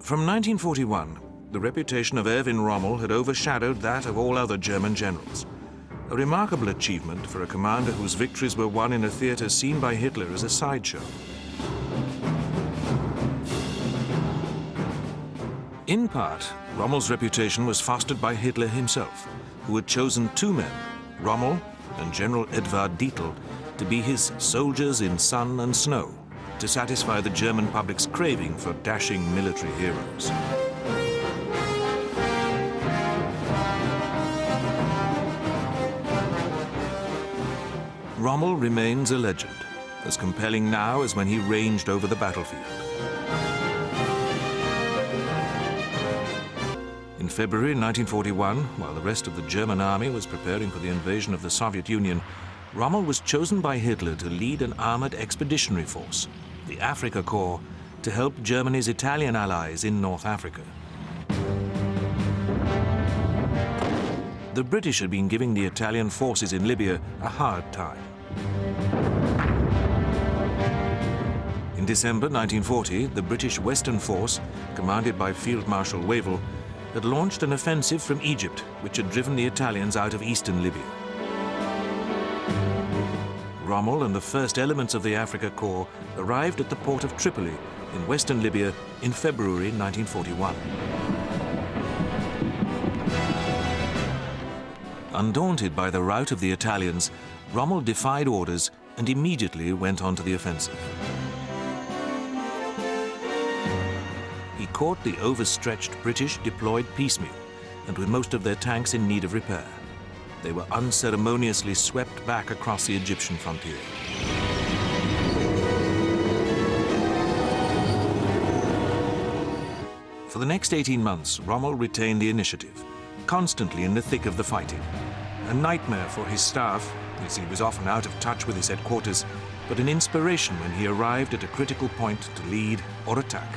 From 1941, the reputation of Erwin Rommel had overshadowed that of all other German generals. A remarkable achievement for a commander whose victories were won in a theater seen by Hitler as a sideshow. In part, Rommel's reputation was fostered by Hitler himself, who had chosen two men, Rommel and General Edvard Dietl, to be his soldiers in sun and snow, to satisfy the German public's craving for dashing military heroes. Rommel remains a legend, as compelling now as when he ranged over the battlefield. In February 1941, while the rest of the German army was preparing for the invasion of the Soviet Union, Rommel was chosen by Hitler to lead an armored expeditionary force, the Afrika Korps, to help Germany's Italian allies in North Africa. The British had been giving the Italian forces in Libya a hard time. In December 1940, the British Western Force, commanded by Field Marshal Wavell, had launched an offensive from Egypt, which had driven the Italians out of eastern Libya. Rommel and the first elements of the Afrika Korps arrived at the port of Tripoli in western Libya in February 1941. Undaunted by the rout of the Italians, Rommel defied orders and immediately went on to the offensive. He caught the overstretched British deployed piecemeal and with most of their tanks in need of repair. They were unceremoniously swept back across the Egyptian frontier. For the next 18 months, Rommel retained the initiative, constantly in the thick of the fighting. A nightmare for his staff, as he was often out of touch with his headquarters, but an inspiration when he arrived at a critical point to lead or attack.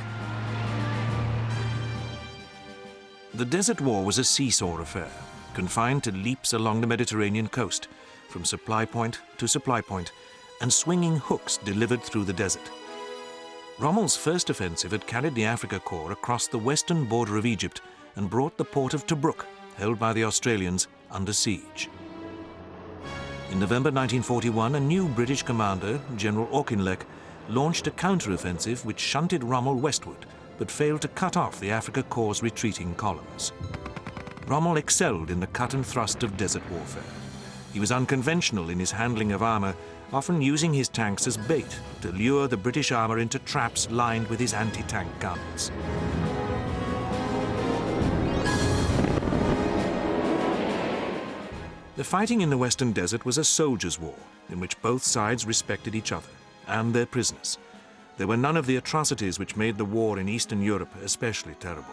The Desert War was a seesaw affair, confined to leaps along the Mediterranean coast, from supply point to supply point, and swinging hooks delivered through the desert. Rommel's first offensive had carried the Afrika Korps across the western border of Egypt and brought the port of Tobruk, held by the Australians, under siege. In November 1941, a new British commander, General Auchinleck, launched a counter-offensive which shunted Rommel westward, but failed to cut off the Afrika Korps' retreating columns. Rommel excelled in the cut and thrust of desert warfare. He was unconventional in his handling of armor, often using his tanks as bait to lure the British armor into traps lined with his anti-tank guns. The fighting in the Western Desert was a soldiers' war, in which both sides respected each other and their prisoners. There were none of the atrocities which made the war in Eastern Europe especially terrible.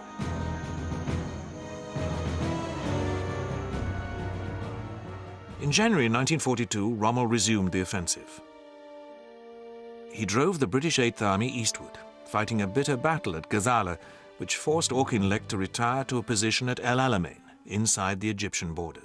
In January 1942, Rommel resumed the offensive. He drove the British Eighth Army eastward, fighting a bitter battle at Gazala, which forced Auchinleck to retire to a position at El Alamein, inside the Egyptian border.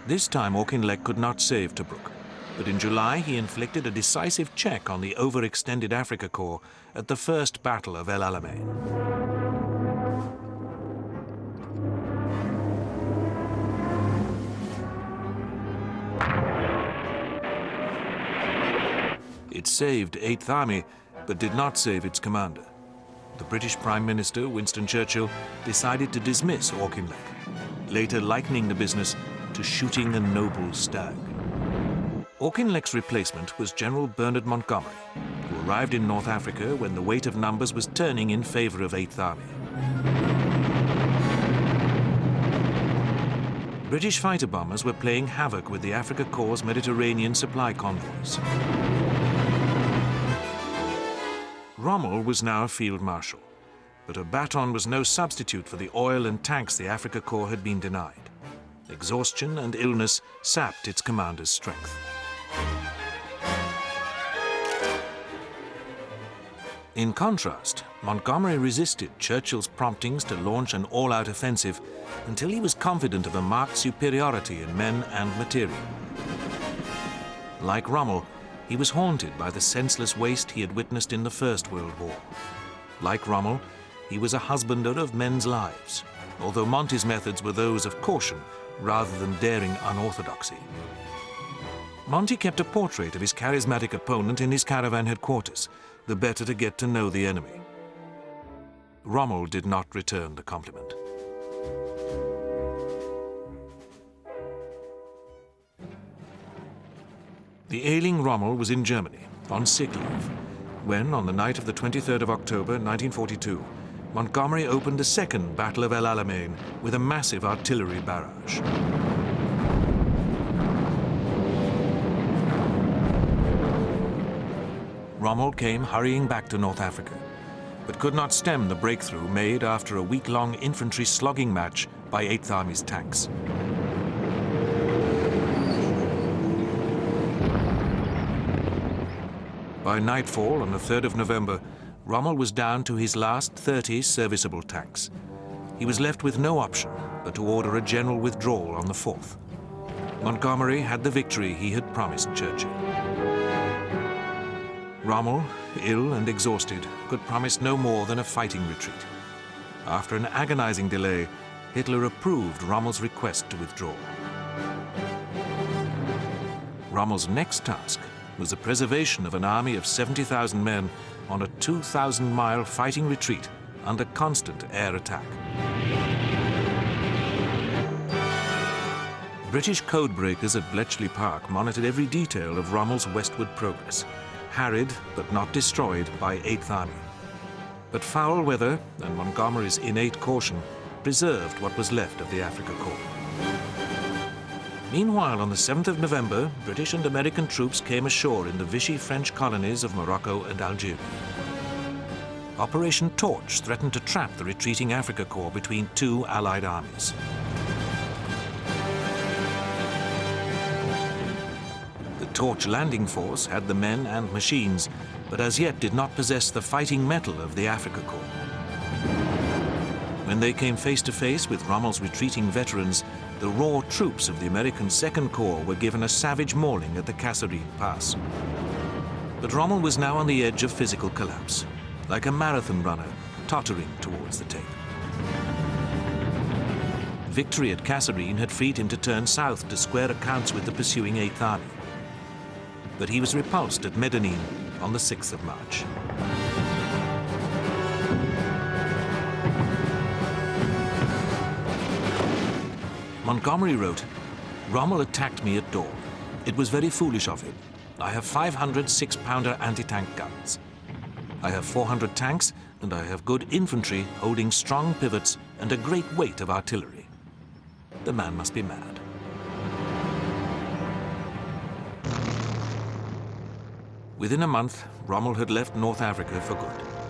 This time Auchinleck could not save Tobruk, but in July he inflicted a decisive check on the overextended Afrika Korps at the First Battle of El Alamein. It saved Eighth Army, but did not save its commander. The British Prime Minister, Winston Churchill, decided to dismiss Auchinleck, later likening the business to shooting a noble stag. Auchinleck's replacement was General Bernard Montgomery, who arrived in North Africa when the weight of numbers was turning in favor of Eighth Army. British fighter bombers were playing havoc with the Afrika Korps' Mediterranean supply convoys. Rommel was now a field marshal, but a baton was no substitute for the oil and tanks the Afrika Korps had been denied. Exhaustion and illness sapped its commander's strength. In contrast, Montgomery resisted Churchill's promptings to launch an all-out offensive until he was confident of a marked superiority in men and material. Like Rommel, he was haunted by the senseless waste he had witnessed in the First World War. Like Rommel, he was a husbander of men's lives, although Monty's methods were those of caution rather than daring unorthodoxy. Monty kept a portrait of his charismatic opponent in his caravan headquarters, the better to get to know the enemy. Rommel did not return the compliment. The ailing Rommel was in Germany, on sick leave, when, on the night of the 23rd of October, 1942, Montgomery opened the second Battle of El Alamein with a massive artillery barrage. Rommel came hurrying back to North Africa, but could not stem the breakthrough made after a week-long infantry slogging match by 8th Army's tanks. By nightfall on the 3rd of November, Rommel was down to his last 30 serviceable tanks. He was left with no option but to order a general withdrawal on the 4th. Montgomery had the victory he had promised Churchill. Rommel, ill and exhausted, could promise no more than a fighting retreat. After an agonizing delay, Hitler approved Rommel's request to withdraw. Rommel's next task was the preservation of an army of 70,000 men on a 2,000-mile fighting retreat under constant air attack. British codebreakers at Bletchley Park monitored every detail of Rommel's westward progress, harried but not destroyed by 8th Army. But foul weather and Montgomery's innate caution preserved what was left of the Afrika Korps. Meanwhile, on the 7th of November, British and American troops came ashore in the Vichy French colonies of Morocco and Algeria. Operation Torch threatened to trap the retreating Afrika Korps between two Allied armies. The Torch landing force had the men and machines, but as yet did not possess the fighting mettle of the Afrika Korps. When they came face to face with Rommel's retreating veterans, the raw troops of the American Second Corps were given a savage mauling at the Kasserine Pass. But Rommel was now on the edge of physical collapse, like a marathon runner tottering towards the tape. Victory at Kasserine had freed him to turn south to square accounts with the pursuing 8th Army. But he was repulsed at Medellin on the 6th of March. Montgomery wrote, "Rommel attacked me at dawn. It was very foolish of him. I have 500 6-pounder anti-tank guns. I have 400 tanks, and I have good infantry holding strong pivots and a great weight of artillery. The man must be mad." Within a month, Rommel had left North Africa for good.